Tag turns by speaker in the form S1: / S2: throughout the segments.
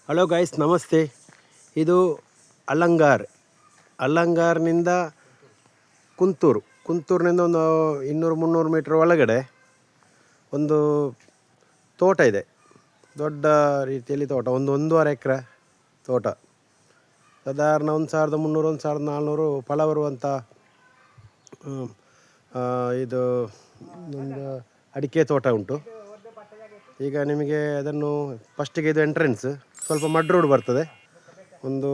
S1: Hello guys, ನಮಸ್ತೆ. ಇದು ಅಲ್ಲಂಗಾರ್ನಿಂದ ಕುಂತೂರಿನಿಂದ ಒಂದು 200-300 ಮೀಟ್ರ್ ಒಳಗಡೆ ಒಂದು ತೋಟ ಇದೆ. ದೊಡ್ಡ ರೀತಿಯಲ್ಲಿ ತೋಟ, ಒಂದೂವರೆ ಎಕರೆ ತೋಟ. ಸಾಧಾರಣ 1300-1400 ಫಲ ಬರುವಂಥ ಇದು ಒಂದು ಅಡಿಕೆ ತೋಟ ಉಂಟು. ಈಗ ನಿಮಗೆ ಅದನ್ನು ಫಸ್ಟಿಗೆ ಇದು ಎಂಟ್ರೆನ್ಸ್, ಸ್ವಲ್ಪ ಮಡ್ ರೋಡ್ ಬರ್ತದೆ. ಒಂದು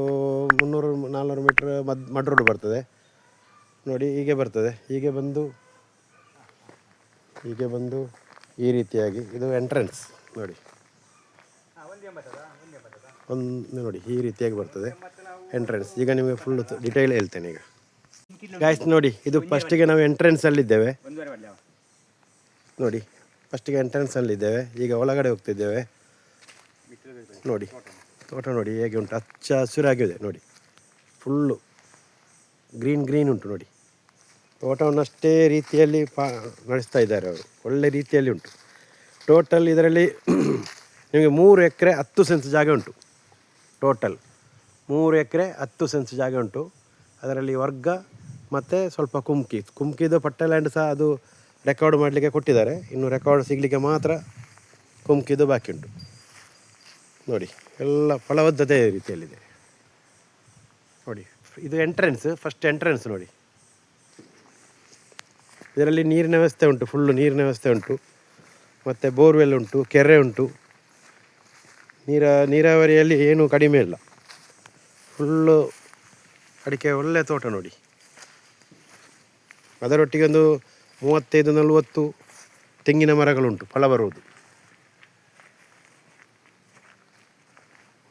S1: 300-400 ಮೀಟ್ರ್ ಮಡ್ ರೋಡ್ ಬರ್ತದೆ ನೋಡಿ. ಹೀಗೆ ಬರ್ತದೆ, ಹೀಗೆ ಬಂದು ಈ ರೀತಿಯಾಗಿ ಇದು ಎಂಟ್ರೆನ್ಸ್ ನೋಡಿ. ನೋಡಿ ಈ ರೀತಿಯಾಗಿ ಬರ್ತದೆ ಎಂಟ್ರೆನ್ಸ್. ಈಗ ನಿಮಗೆ ಫುಲ್ ಡಿಟೇಲ್ ಹೇಳ್ತೇನೆ. ಈಗ ಗಾಯ್ಸ್ ನೋಡಿ, ಇದು ಫಸ್ಟಿಗೆ ನಾವು ಎಂಟ್ರೆನ್ಸಲ್ಲಿದ್ದೇವೆ ನೋಡಿ. ಫಸ್ಟಿಗೆ ಎಂಟ್ರೆನ್ಸಲ್ಲಿದ್ದೇವೆ, ಈಗ ಒಳಗಡೆ ಹೋಗ್ತಿದ್ದೇವೆ ನೋಡಿ. ತೋಟ ನೋಡಿ ಹೇಗೆ ಉಂಟು, ಹಚ್ಚ ಹಸಿರಾಗಿದೆ ನೋಡಿ. ಫುಲ್ಲು ಗ್ರೀನ್ ಉಂಟು ನೋಡಿ. ತೋಟವನ್ನು ಅಷ್ಟೇ ರೀತಿಯಲ್ಲಿ ನಡೆಸ್ತಾ ಇದ್ದಾರೆ ಅವರು, ಒಳ್ಳೆ ರೀತಿಯಲ್ಲಿ ಉಂಟು. ಟೋಟಲ್ ಇದರಲ್ಲಿ ನಿಮಗೆ 3 ಎಕರೆ 10 ಸೆನ್ಸ್ ಜಾಗ ಉಂಟು. ಟೋಟಲ್ 3 ಎಕರೆ 10 ಸೆನ್ಸ್ ಜಾಗ ಉಂಟು. ಅದರಲ್ಲಿ ವರ್ಗ ಮತ್ತು ಸ್ವಲ್ಪ ಕುಮ್ಕಿದು ಪಟ್ಟ ಲ್ಯಾಂಡ್ ಸಹ ಅದು ರೆಕಾರ್ಡ್ ಮಾಡಲಿಕ್ಕೆ ಕೊಟ್ಟಿದ್ದಾರೆ. ಇನ್ನು ರೆಕಾರ್ಡ್ ಸಿಗಲಿಕ್ಕೆ ಮಾತ್ರ ಕುಮ್ಕಿದು ಬಾಕಿ ಉಂಟು ನೋಡಿ. ಎಲ್ಲ ಫಲವದ್ದತೆ ರೀತಿಯಲ್ಲಿದೆ ನೋಡಿ. ಇದು ಎಂಟ್ರೆನ್ಸ್, ಫಸ್ಟ್ ಎಂಟ್ರೆನ್ಸ್ ನೋಡಿ. ಇದರಲ್ಲಿ ನೀರಿನ ವ್ಯವಸ್ಥೆ ಉಂಟು, ಫುಲ್ಲು ನೀರಿನ ವ್ಯವಸ್ಥೆ ಉಂಟು. ಮತ್ತು ಬೋರ್ವೆಲ್ ಉಂಟು, ಕೆರೆ ಉಂಟು. ನೀರಾವರಿಯಲ್ಲಿ ಏನೂ ಕಡಿಮೆ ಇಲ್ಲ. ಫುಲ್ಲು ಅಡಿಕೆ ಒಳ್ಳೆಯ ತೋಟ ನೋಡಿ. ಅದರೊಟ್ಟಿಗೆ ಒಂದು 35-40 ತೆಂಗಿನ ಮರಗಳುಂಟು, ಫಲ ಬರುವುದು.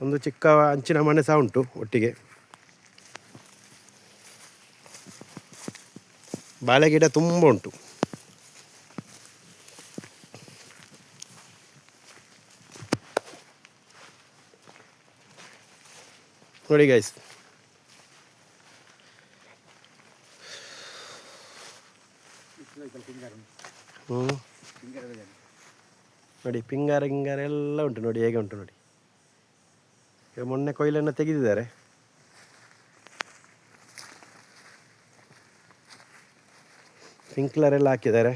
S1: ಒಂದು ಚಿಕ್ಕ ಹಂಚಿನ ಮನೆ ಸಹ ಉಂಟು ಒಟ್ಟಿಗೆ. ಬಾಳೆ ಗಿಡ ತುಂಬ ಉಂಟು. ನೋಡಿ ಗೈಸ್, ನೋಡಿ ಪಿಂಗಾರ ಎಲ್ಲ ಉಂಟು ನೋಡಿ, ಹೇಗೆ ಉಂಟು ನೋಡಿ. ಈಗ ಮೊನ್ನೆ ಕೊಯ್ಲನ್ನು ತೆಗೆದಿದ್ದಾರೆ. ಸ್ಪ್ರಿಂಕ್ಲರ್ ಎಲ್ಲ ಹಾಕಿದ್ದಾರೆ.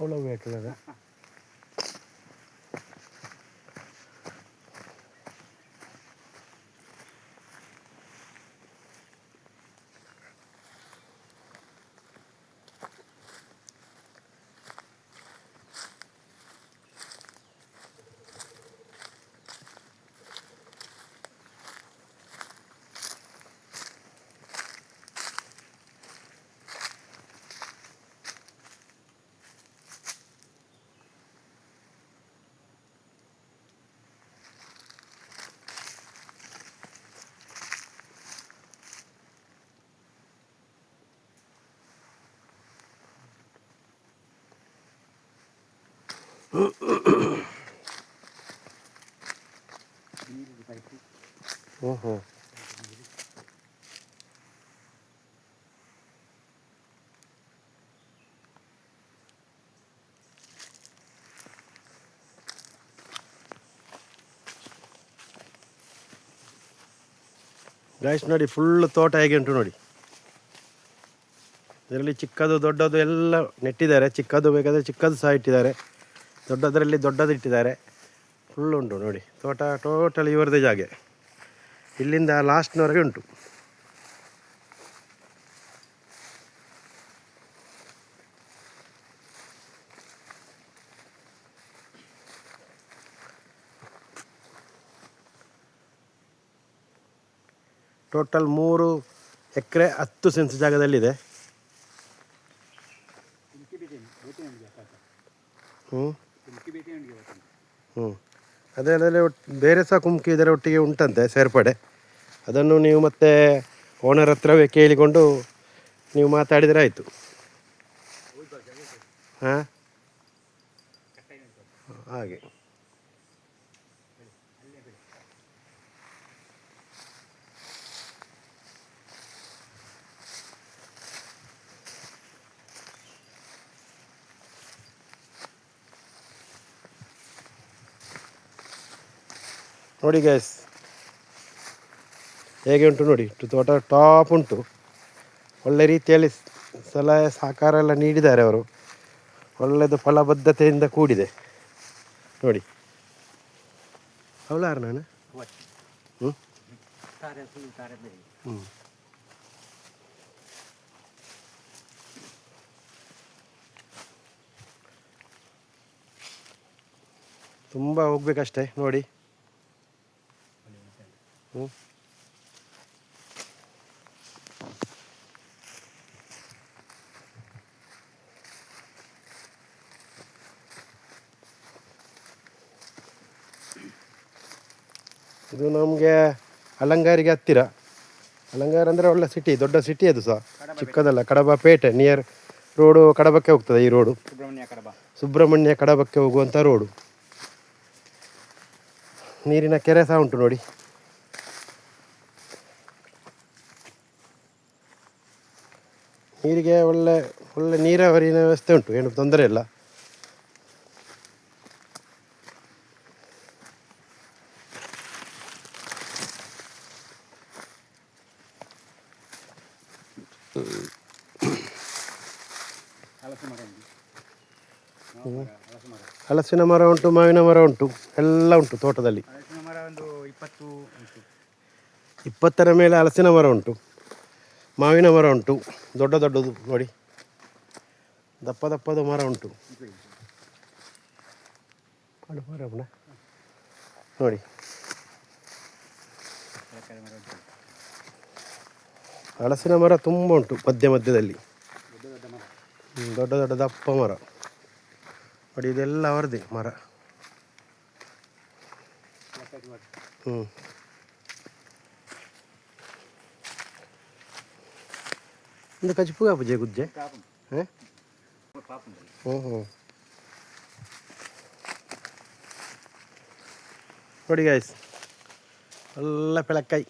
S1: அவ்வளோ வேட்டில் ಓಹೋ. ಗಾಯ್ಸ್ ನೋಡಿ, ಫುಲ್ ತೋಟ ಹೇಗೆ ಉಂಟು ನೋಡಿ. ಇದರಲ್ಲಿ ಚಿಕ್ಕದು ದೊಡ್ಡದು ಎಲ್ಲ ನೆಟ್ಟಿದ್ದಾರೆ. ಚಿಕ್ಕದು ಬೇಕಾದರೆ ಚಿಕ್ಕದು ಸಹ ಇಟ್ಟಿದ್ದಾರೆ, ದೊಡ್ಡದರಲ್ಲಿ ದೊಡ್ಡದು ಇಟ್ಟಿದ್ದಾರೆ. ಫುಲ್ ಉಂಟು ನೋಡಿ ತೋಟ. ಟೋಟಲ್ ಇವರದೇ ಜಾಗೆ, ಇಲ್ಲಿಂದ ಲಾಸ್ಟ್ನವರೆಗೆ ಉಂಟು. ಟೋಟಲ್ 3 ಎಕರೆ 10 ಸೆನ್ಸ್ ಜಾಗದಲ್ಲಿದೆ. ಅದರಲ್ಲಿ ಬೇರೆ ಸಹ ಕುಮ್ಕಿ ಇದರ ಒಟ್ಟಿಗೆ ಉಂಟಂತೆ ಸೇರ್ಪಡೆ. ಅದನ್ನು ನೀವು ಮತ್ತೆ ಓನರ್ ಹತ್ರವೇ ಕೇಳಿಕೊಂಡು ನೀವು ಮಾತಾಡಿದರೆ ಆಯಿತು. ಹಾಂ, ಹಾಗೆ. ನೋಡಿ ಗೈಸ್ ಹೇಗೆ ಉಂಟು ನೋಡಿ, ತೋಟ ಟಾಪ್ ಉಂಟು. ಒಳ್ಳೆ ರೀತಿಯಲ್ಲಿ ಸಲಹೆ ಸಹಕಾರ ಎಲ್ಲ ನೀಡಿದ್ದಾರೆ ಅವರು. ಒಳ್ಳೆಯದು ಫಲಬದ್ಧತೆಯಿಂದ ಕೂಡಿದೆ ನೋಡಿ. ಅವಳಾರು ನಾನು ಹ್ಞೂ ಹ್ಞೂ ತುಂಬ ಹೋಗ್ಬೇಕಷ್ಟೇ ನೋಡಿ. ಹ್ಞೂ ಇದು ನಮಗೆ ಅಲಂಗಾರಿಗೆ ಹತ್ತಿರ. ಅಲಂಗಾರ ಅಂದರೆ ಒಳ್ಳೆ ಸಿಟಿ, ದೊಡ್ಡ ಸಿಟಿ ಅದು ಸಹ, ಚಿಕ್ಕದಲ್ಲ. ಕಡಬ ಪೇಟೆ ನಿಯರ್ ರೋಡು ಕಡಬಕ್ಕೆ ಹೋಗ್ತದೆ. ಈ ರೋಡು ಸುಬ್ರಹ್ಮಣ್ಯ ಕಡಬಕ್ಕೆ ಹೋಗುವಂಥ ರೋಡು. ನೀರಿನ ಕೆರೆ ಸಹ ಉಂಟು ನೋಡಿ. ನೀರಿಗೆ ಒಳ್ಳೆ ಒಳ್ಳೆ ನೀರಾವರಿನ ವ್ಯವಸ್ಥೆ ಉಂಟು, ಏನು ತೊಂದರೆ ಇಲ್ಲ. ಹಲಸಿನ ಮರ ಉಂಟು, ಮಾವಿನ ಮರ ಉಂಟು, ಎಲ್ಲ ಉಂಟು ತೋಟದಲ್ಲಿ. 20ರ ಮೇಲೆ ಹಲಸಿನ ಮರ ಉಂಟು, ಮಾವಿನ ಮರ ಉಂಟು, ದೊಡ್ಡ ದೊಡ್ಡದು ನೋಡಿ, ದಪ್ಪ ದಪ್ಪದ ಮರ ಉಂಟು ನೋಡಿ. ಹಲಸಿನ ಮರ ತುಂಬ ಉಂಟು ಮಧ್ಯದಲ್ಲಿ, ದೊಡ್ಡ ದೊಡ್ಡ ದಪ್ಪ ಮರ ನೋಡಿ. ಇದೆಲ್ಲ ಅವರದೇ ಮರ. ಒಂದು ಕಚ್ಪುಗ ಪೂಜೆ ಗುಜ್ಜೆ ನೋಡಿ ಗಾಯ್ಸ್, ಎಲ್ಲ ಪೆಳಕಾಯಿ.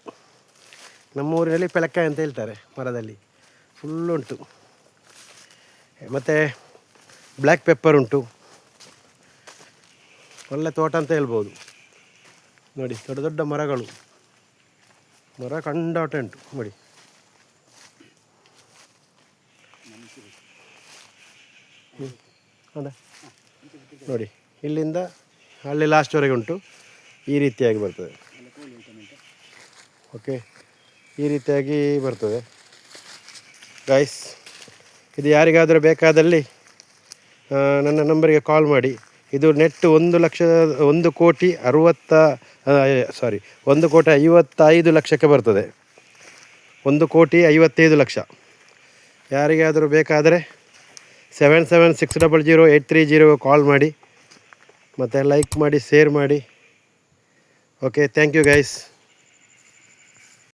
S1: ನಮ್ಮೂರಿನಲ್ಲಿ ಪೆಳಕಾಯಿ ಅಂತ ಹೇಳ್ತಾರೆ. ಮರದಲ್ಲಿ ಫುಲ್ಲುಂಟು. ಮತ್ತು ಬ್ಲ್ಯಾಕ್ ಪೆಪ್ಪರ್ ಉಂಟು. ಒಳ್ಳೆ ತೋಟ ಅಂತ ಹೇಳ್ಬೋದು ನೋಡಿ. ದೊಡ್ಡ ದೊಡ್ಡ ಮರಗಳು, ಮರ ಕಂಡಾಟ ಉಂಟು ನೋಡಿ. ಹೌದಾ ನೋಡಿ, ಇಲ್ಲಿಂದ ಅಲ್ಲಿ ಲಾಸ್ಟ್ವರೆಗೆ ಉಂಟು. ಈ ರೀತಿಯಾಗಿ ಬರ್ತದೆ. ಓಕೆ, ಈ ರೀತಿಯಾಗಿ ಬರ್ತದೆ ಗೈಸ್. ಇದು ಯಾರಿಗಾದರೂ ಬೇಕಾದಲ್ಲಿ ನನ್ನ ನಂಬರಿಗೆ ಕಾಲ್ ಮಾಡಿ. ಇದು ನೆಟ್ 1,55,00,000 ಬರ್ತದೆ. 1,55,00,000. ಯಾರಿಗಾದರೂ ಬೇಕಾದರೆ 77600830 ಕಾಲ್ ಮಾಡಿ, ಮತ್ತು ಲೈಕ್ ಮಾಡಿ, ಶೇರ್ ಮಾಡಿ. Okay, thank you guys.